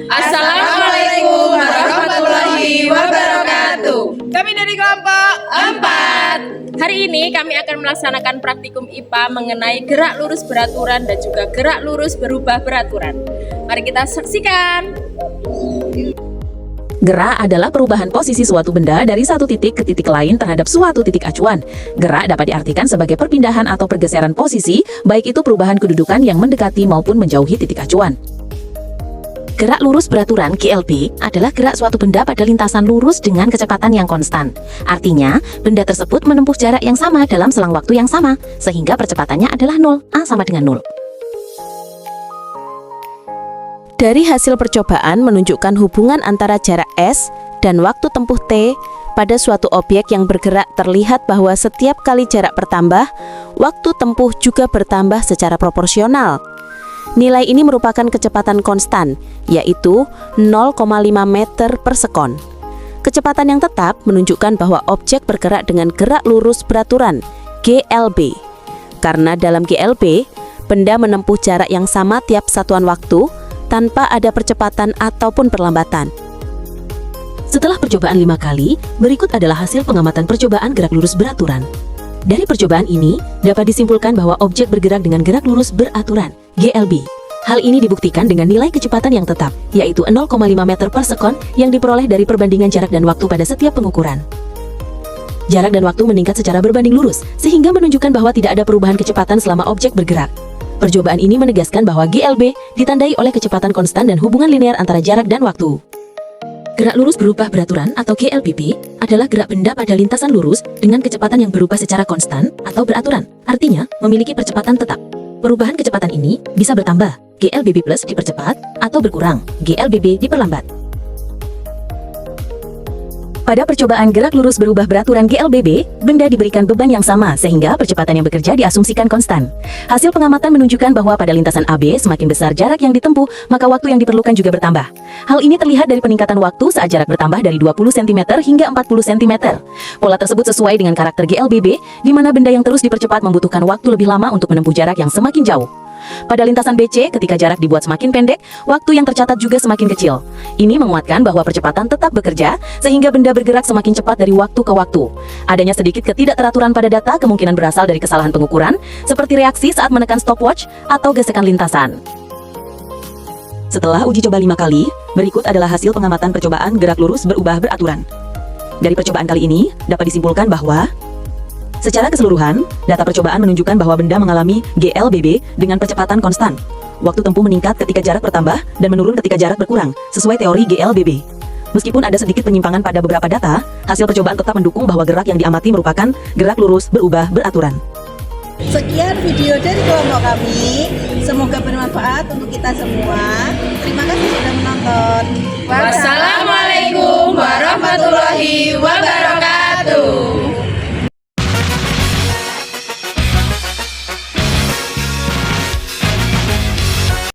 Assalamualaikum warahmatullahi wabarakatuh. Kami dari kelompok 4. Hari ini kami akan melaksanakan praktikum IPA mengenai gerak lurus beraturan dan juga gerak lurus berubah beraturan. Mari kita saksikan. Gerak adalah perubahan posisi suatu benda dari satu titik ke titik lain terhadap suatu titik acuan. Gerak dapat diartikan sebagai perpindahan atau pergeseran posisi, baik itu perubahan kedudukan yang mendekati maupun menjauhi titik acuan. Gerak lurus beraturan GLB adalah gerak suatu benda pada lintasan lurus dengan kecepatan yang konstan. Artinya, benda tersebut menempuh jarak yang sama dalam selang waktu yang sama, sehingga percepatannya adalah 0, A sama dengan 0. Dari hasil percobaan menunjukkan hubungan antara jarak S dan waktu tempuh T pada suatu objek yang bergerak terlihat bahwa setiap kali jarak bertambah, waktu tempuh juga bertambah secara proporsional. Nilai ini merupakan kecepatan konstan, yaitu 0,5 meter per sekon. Kecepatan yang tetap menunjukkan bahwa objek bergerak dengan gerak lurus beraturan, GLB. Karena dalam GLB, benda menempuh jarak yang sama tiap satuan waktu, tanpa ada percepatan ataupun perlambatan. Setelah percobaan 5 kali, berikut adalah hasil pengamatan percobaan gerak lurus beraturan. Dari percobaan ini, dapat disimpulkan bahwa objek bergerak dengan gerak lurus beraturan, GLB. Hal ini dibuktikan dengan nilai kecepatan yang tetap, yaitu 0,5 meter per sekon yang diperoleh dari perbandingan jarak dan waktu pada setiap pengukuran. Jarak dan waktu meningkat secara berbanding lurus, sehingga menunjukkan bahwa tidak ada perubahan kecepatan selama objek bergerak. Percobaan ini menegaskan bahwa GLB ditandai oleh kecepatan konstan dan hubungan linear antara jarak dan waktu. Gerak lurus berubah beraturan atau GLBB adalah gerak benda pada lintasan lurus dengan kecepatan yang berubah secara konstan atau beraturan, artinya memiliki percepatan tetap. Perubahan kecepatan ini bisa bertambah, GLBB plus dipercepat, atau berkurang, GLBB diperlambat. Pada percobaan gerak lurus berubah beraturan GLBB, benda diberikan beban yang sama sehingga percepatan yang bekerja diasumsikan konstan. Hasil pengamatan menunjukkan bahwa pada lintasan AB semakin besar jarak yang ditempuh, maka waktu yang diperlukan juga bertambah. Hal ini terlihat dari peningkatan waktu saat jarak bertambah dari 20 cm hingga 40 cm. Pola tersebut sesuai dengan karakter GLBB, di mana benda yang terus dipercepat membutuhkan waktu lebih lama untuk menempuh jarak yang semakin jauh. Pada lintasan BC, ketika jarak dibuat semakin pendek, waktu yang tercatat juga semakin kecil. Ini menguatkan bahwa percepatan tetap bekerja, sehingga benda bergerak semakin cepat dari waktu ke waktu. Adanya sedikit ketidakteraturan pada data kemungkinan berasal dari kesalahan pengukuran, seperti reaksi saat menekan stopwatch atau gesekan lintasan. Setelah uji coba 5 kali, berikut adalah hasil pengamatan percobaan gerak lurus berubah beraturan. Dari percobaan kali ini, dapat disimpulkan bahwa secara keseluruhan, data percobaan menunjukkan bahwa benda mengalami GLBB dengan percepatan konstan. Waktu tempuh meningkat ketika jarak bertambah dan menurun ketika jarak berkurang, sesuai teori GLBB. Meskipun ada sedikit penyimpangan pada beberapa data, hasil percobaan tetap mendukung bahwa gerak yang diamati merupakan gerak lurus berubah beraturan. Sekian video dari kelompok kami. Semoga bermanfaat untuk kita semua. Terima kasih sudah menonton. Wassalamualaikum warahmatullahi wabarakatuh.